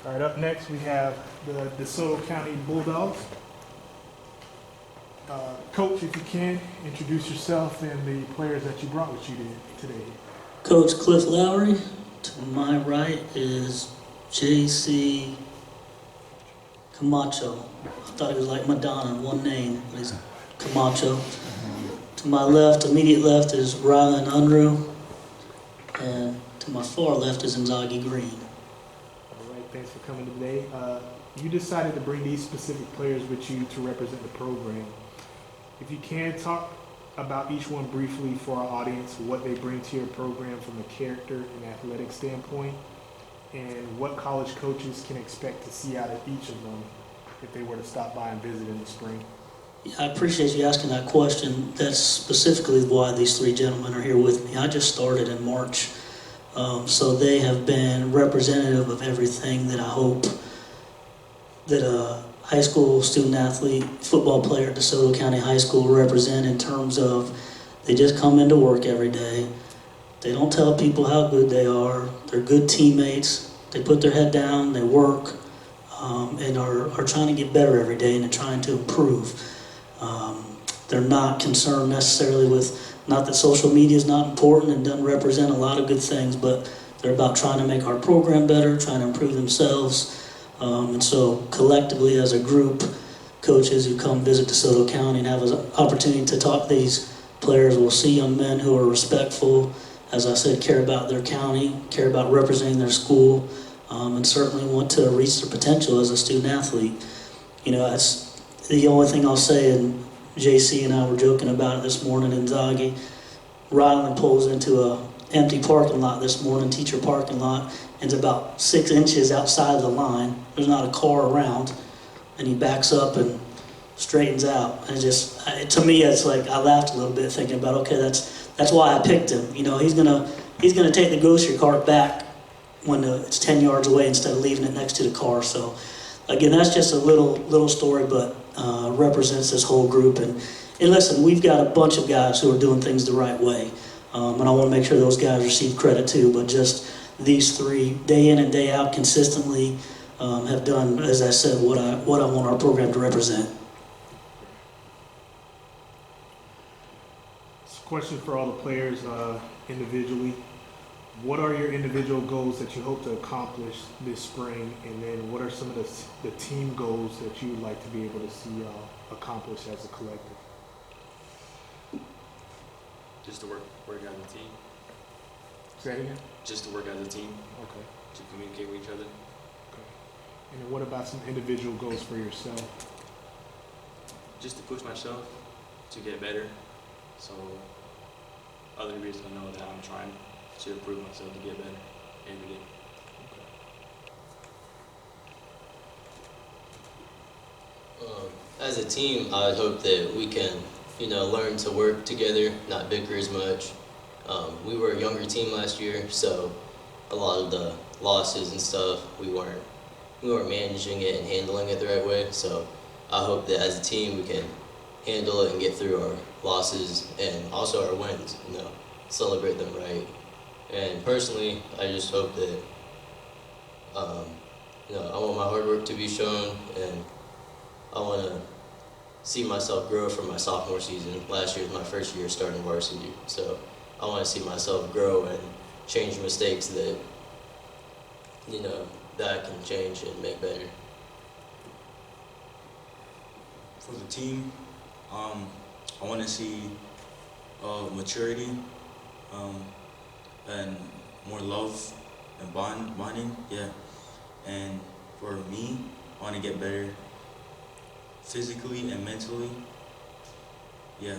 All right, up next we have the DeSoto County Bulldogs. Coach, if you can, introduce yourself and the players that you brought with you today. Coach Cliff Lowry. To my right is J.C. Camacho. I thought he was like Madonna in one name, but he's Camacho. To my left, immediate left, is Rylan Unruh. And to my far left is Inzaghi Green. All right, thanks for coming today. You decided to bring these specific players with you to represent the program. If you can, talk about each one briefly for our audience, what they bring to your program from a character and athletic standpoint, and what college coaches can expect to see out of each of them if they were to stop by and visit in the spring. Yeah, I appreciate you asking that question. That's specifically why these three gentlemen are here with me. I just started in March, so they have been representative of everything that I hope that a high school student athlete, football player at DeSoto County High School represent in terms of they just come into work every day. They don't tell people how good they are. They're good teammates. They put their head down, they work, and are trying to get better every day and are trying to improve. They're not concerned necessarily with, not that social media is not important and doesn't represent a lot of good things, but they're about trying to make our program better, trying to improve themselves. And so collectively as a group, coaches who come visit DeSoto County and have an opportunity to talk to these players will see young men who are respectful, as I said, care about their county, care about representing their school, and certainly want to reach their potential as a student athlete. You know, that's the only thing I'll say, and JC and I were joking about it this morning in Zaghi. Ryland pulls into a empty parking lot this morning, teacher parking lot, and it's about 6 inches outside of the line. There's not a car around, and he backs up and straightens out. And to me, it's like I laughed a little bit thinking about, okay, that's why I picked him. You know, he's gonna take the grocery cart back when it's 10 yards away instead of leaving it next to the car. So again, that's just a little story, but represents this whole group. And listen, we've got a bunch of guys who are doing things the right way, and I want to make sure those guys receive credit too. But just these three, day in and day out, consistently have done, as I said, what I want our program to represent. It's a question for all the players individually. What are your individual goals that you hope to accomplish this spring, and then what are some of the team goals that you would like to be able to see accomplished as a collective? Just to work as a team. Say that again? Just to work as a team. Okay. To communicate with each other. Okay. And then what about some individual goals for yourself? Just to push myself to get better, so other people will know that I'm trying to improve myself to get better every day. As a team, I would hope that we can, learn to work together, not bicker as much. We were a younger team last year, so a lot of the losses and stuff, we weren't managing it and handling it the right way. So I hope that as a team we can handle it and get through our losses and also our wins, celebrate them right. And personally, I just hope that, I want my hard work to be shown, and I want to see myself grow from my sophomore season. Last year was my first year starting varsity, so I want to see myself grow and change mistakes that, that I can change and make better. For the team, I want to see maturity and more love and bonding, yeah. And for me, I want to get better physically and mentally, yeah.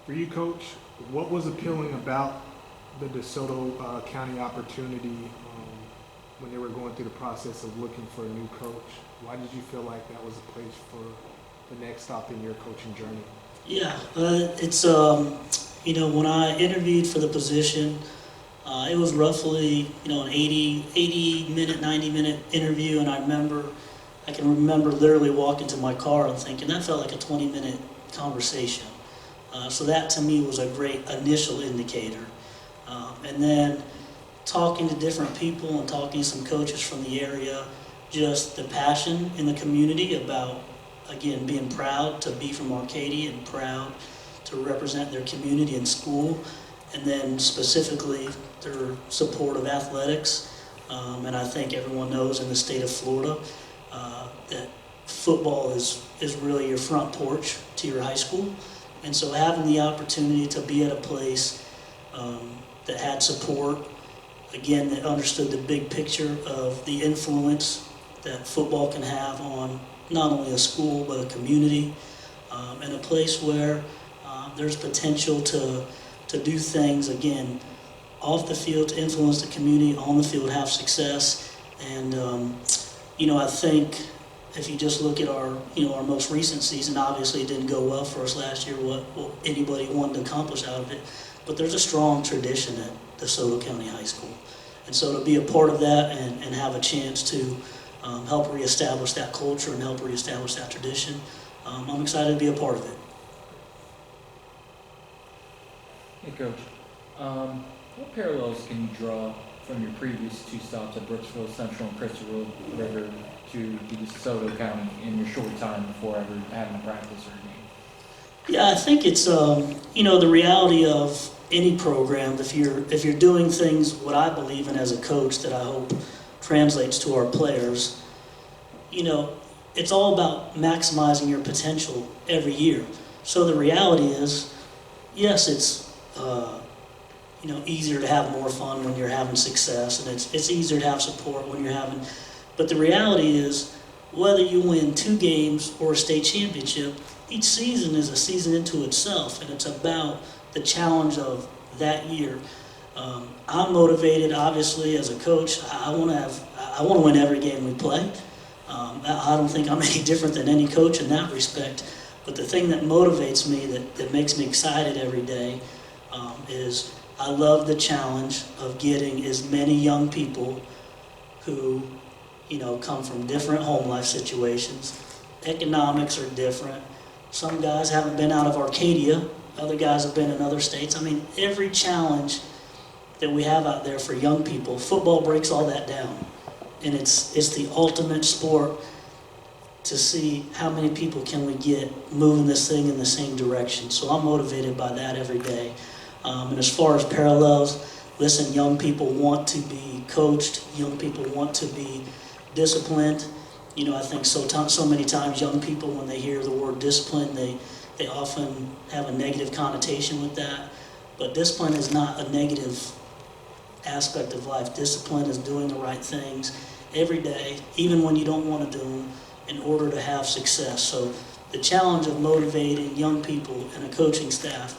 For you, Coach, what was appealing about the DeSoto County opportunity when they were going through the process of looking for a new coach? Why did you feel like that was a place for the next stop in your coaching journey? Yeah, it's, when I interviewed for the position, it was roughly, an 80-minute, 90-minute interview, and I can remember literally walking to my car and thinking that felt like a 20-minute conversation. So that to me was a great initial indicator. And And then talking to different people and talking to some coaches from the area, just the passion in the community about, again, being proud to be from Arcadia and proud to represent their community and school, and then specifically their support of athletics. And I think everyone knows in the state of Florida that football is really your front porch to your high school. And so having the opportunity to be at a place that had support, again, that understood the big picture of the influence that football can have on not only a school but a community, and a place where there's potential to do things, again, off the field to influence the community, on the field have success. And I think if you just look at our most recent season, obviously it didn't go well for us last year, what anybody wanted to accomplish out of it, but there's a strong tradition at DeSoto County High School. And so to be a part of that and have a chance to help reestablish that culture and help reestablish that tradition, I'm excited to be a part of it. Hey, Coach. What parallels can you draw from your previous 2 stops at Brooksville Central and Crystal River to DeSoto County in your short time before ever having a practice or a game? Yeah, I think it's the reality of any program. If you're doing things what I believe in as a coach that I hope translates to our players, it's all about maximizing your potential every year. So the reality is, yes, it's easier to have more fun when you're having success, and it's easier to have support when you're having. But the reality is, whether you win 2 games or a state championship, each season is a season into itself, and it's about the challenge of that year. I'm motivated, obviously, as a coach. I want to win every game we play. I don't think I'm any different than any coach in that respect. But the thing that motivates me, that makes me excited every day, is I love the challenge of getting as many young people who, come from different home life situations. Economics are different. Some guys haven't been out of Arcadia. Other guys have been in other states. I mean, every challenge that we have out there for young people, football breaks all that down. And it's the ultimate sport to see how many people can we get moving this thing in the same direction. So I'm motivated by that every day. And as far as parallels, listen, young people want to be coached. Young people want to be disciplined. I think so many times young people, when they hear the word discipline, they often have a negative connotation with that. But discipline is not a negative aspect of life. Discipline is doing the right things every day, even when you don't want to do them, in order to have success. So the challenge of motivating young people and a coaching staff,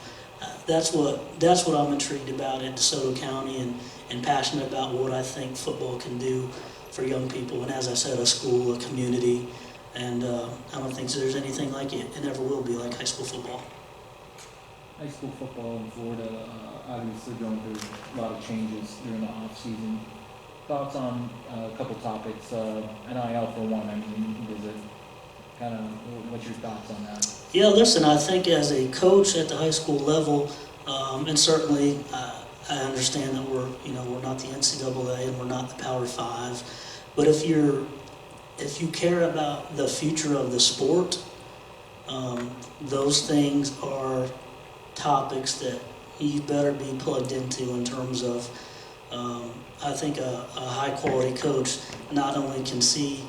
that's what I'm intrigued about at DeSoto County, and passionate about what I think football can do for young people. And as I said, a school, a community, and I don't think there's anything like it. It never will be like high school football. High school football in Florida, obviously going through a lot of changes during the off-season. Thoughts on a couple topics, NIL for one. I mean, is it kind of, what's your thoughts on that? Yeah, listen, I think as a coach at the high school level, and certainly I understand that we're not the NCAA and we're not the Power 5, but if you care about the future of the sport, those things are topics that you better be plugged into in terms of, I think a high-quality coach not only can see,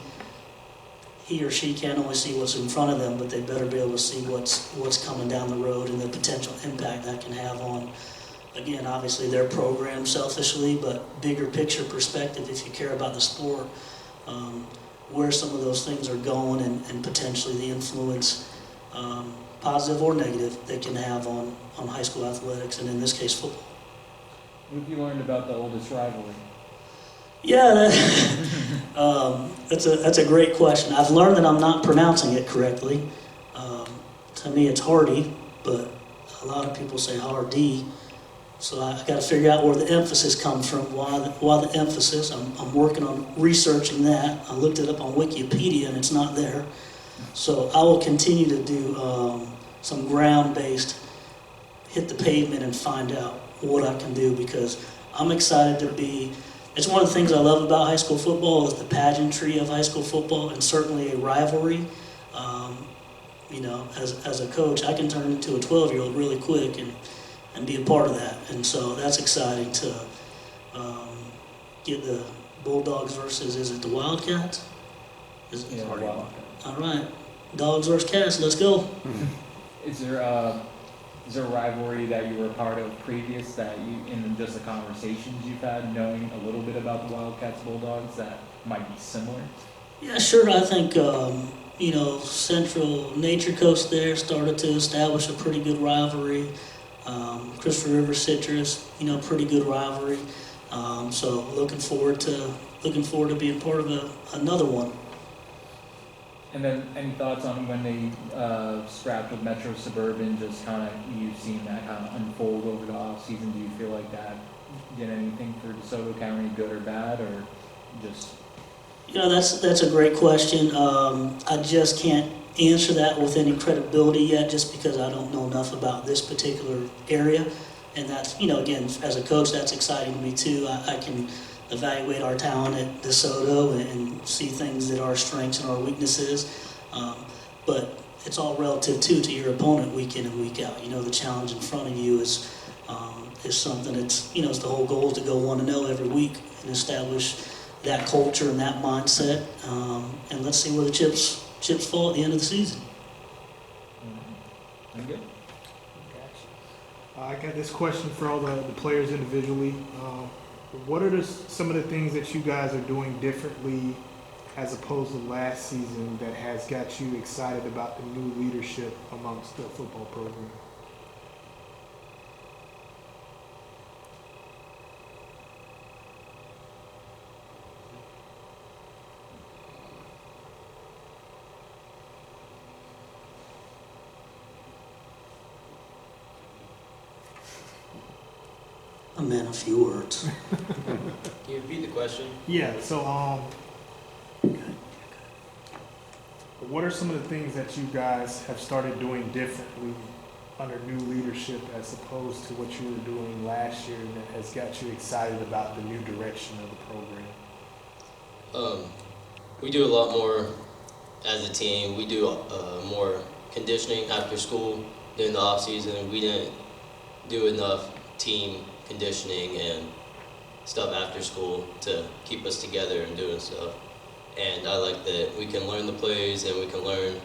he or she can't only see what's in front of them, but they better be able to see what's coming down the road and the potential impact that can have on, again, obviously their program selfishly, but bigger picture perspective, if you care about the sport, where some of those things are going and potentially the influence, positive or negative, they can have on high school athletics, and in this case, football. What have you learned about the oldest rivalry? Yeah, that's a great question. I've learned that I'm not pronouncing it correctly. To me, it's Hardy, but a lot of people say Hardy. So I got to figure out where the emphasis comes from. Why the emphasis? I'm working on researching that. I looked it up on Wikipedia, and it's not there. So I will continue to do some ground-based, hit the pavement and find out what I can do, because I'm excited to be. It's one of the things I love about high school football is the pageantry of high school football, and certainly a rivalry. As a coach, I can turn into a 12-year-old really quick and be a part of that. And so that's exciting to get the Bulldogs versus, is it the Wildcats? Yeah, well, All right, Dogs versus Cats, let's go. is there a rivalry that you were a part of previous that you, in just the conversations you've had, knowing a little bit about the Wildcats Bulldogs, that might be similar? Yeah, sure. I think, Central Nature Coast there started to establish a pretty good rivalry. Crystal River Citrus, pretty good rivalry. So looking forward to being part of another one. And then any thoughts on when they scrapped with Metro Suburban, just kind of you've seen that kind of unfold over the off season? Do you feel like that did anything for DeSoto County, good or bad, or just? That's a great question. I just can't answer that with any credibility yet, just because I don't know enough about this particular area. And that's, again, as a coach, that's exciting to me too. I can evaluate our talent at DeSoto and see things that are strengths and our weaknesses. But it's all relative too to your opponent week in and week out. The challenge in front of you is something that's, it's the whole goal is to go 1-0 every week and establish that culture and that mindset. And let's see where the chips fall at the end of the season. I'm good. I got this question for all the players individually. What are some of the things that you guys are doing differently as opposed to last season that has got you excited about the new leadership amongst the football program? A man, a few words. Can you repeat the question? Yeah, so what are some of the things that you guys have started doing differently under new leadership as opposed to what you were doing last year that has got you excited about the new direction of the program? We do a lot more as a team. We do more conditioning after school during the off season. We didn't do enough team conditioning and stuff after school to keep us together and doing stuff. And I like that we can learn the plays and we can learn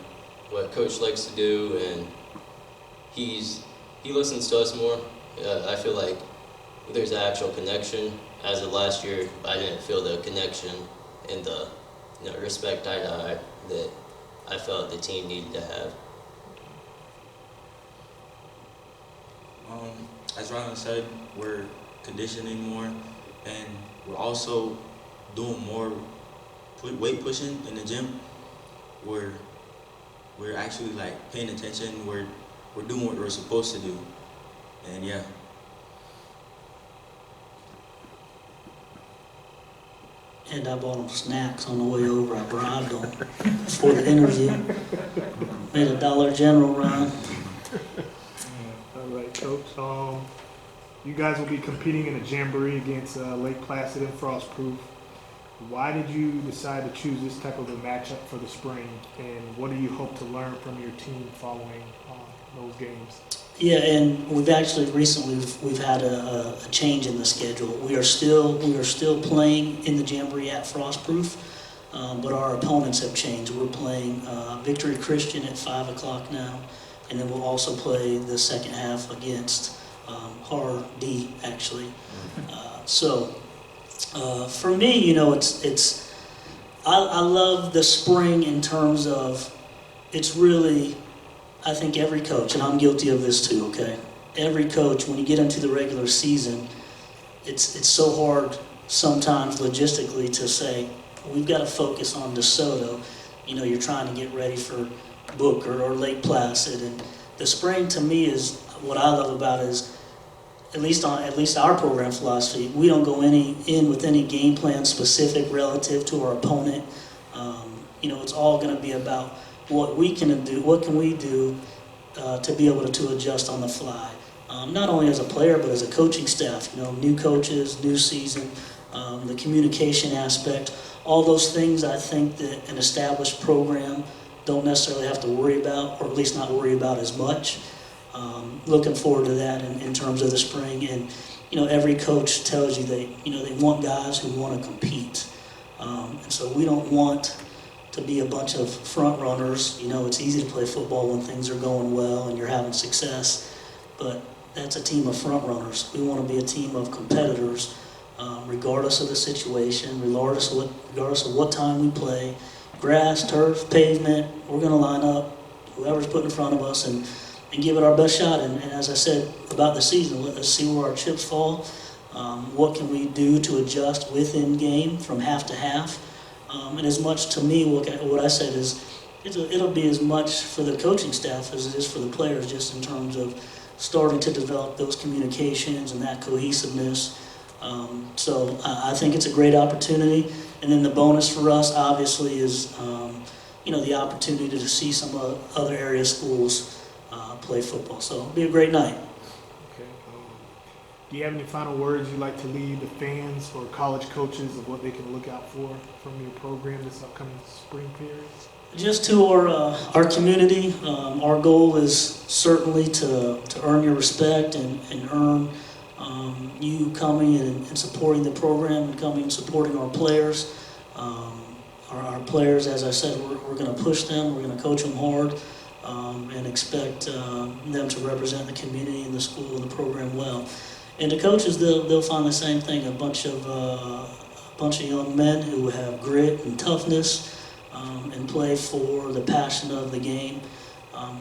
what coach likes to do, and he listens to us more. I feel like there's an actual connection. As of last year, I didn't feel the connection and the respect eye to eye that I felt the team needed to have. As Ryan said, we're conditioning more, and we're also doing more weight pushing in the gym. We're actually like paying attention. We're doing what we're supposed to do, and yeah. And I bought them snacks on the way over. I bribed them for the interview. Made a Dollar General run. All right, Coach. You guys will be competing in a jamboree against Lake Placid and Frostproof. Why did you decide to choose this type of a matchup for the spring, and what do you hope to learn from your team following those games? Yeah, and we've actually recently we've had a change in the schedule. We are still playing in the jamboree at Frostproof, but our opponents have changed. We're playing Victory Christian at 5 o'clock now, and then we'll also play the second half against Horror D actually. For me, I love the spring in terms of it's really. I think every coach, and I'm guilty of this too, okay? Every coach, when you get into the regular season, it's so hard sometimes logistically to say, we've got to focus on DeSoto. You're trying to get ready for Booker or Lake Placid. And the spring to me is, what I love about it is, at least our program philosophy, we don't go in with any game plan specific relative to our opponent. It's all going to be about what we can do, what can we do to be able to adjust on the fly. not only as a player, but as a coaching staff. You know, new coaches, new season, the communication aspect, all those things I think that an established program don't necessarily have to worry about, or at least not worry about as much. Looking forward to that in terms of the spring. And, you know, every coach tells you they want guys who want to compete. And so we don't want to be a bunch of front runners. You know, it's easy to play football when things are going well and you're having success, but that's a team of front runners. We want to be a team of competitors, regardless of the situation, regardless of what time we play. Grass, turf, pavement, we're going to line up whoever's put in front of us and give it our best shot. And as I said about the season, let's see where our chips fall. What can we do to adjust within game from half to half? And as much to me, what I said is it'll be as much for the coaching staff as it is for the players, just in terms of starting to develop those communications and that cohesiveness. So I think it's a great opportunity. And then the bonus for us, obviously, is the opportunity to see some other area schools play football. So it'll be a great night. Okay. Do you have any final words you'd like to leave the fans or college coaches of what they can look out for from your program this upcoming spring period? Just to our community, our goal is certainly to earn your respect and earn you coming and supporting the program and coming and supporting our players. Our players, as I said, we're going to push them, we're going to coach them hard, and expect them to represent the community and the school and the program well. And the coaches, they'll find the same thing, a bunch of young men who have grit and toughness, and play for the passion of the game,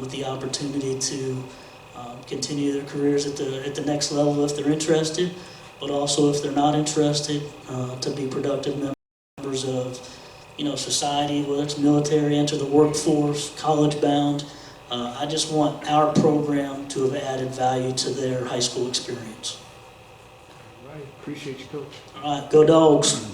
with the opportunity to continue their careers at the next level if they're interested, but also if they're not interested, to be productive members of society, whether it's military, enter the workforce, college bound. I just want our program to have added value to their high school experience. All right, appreciate you, Coach. All right, go Dogs.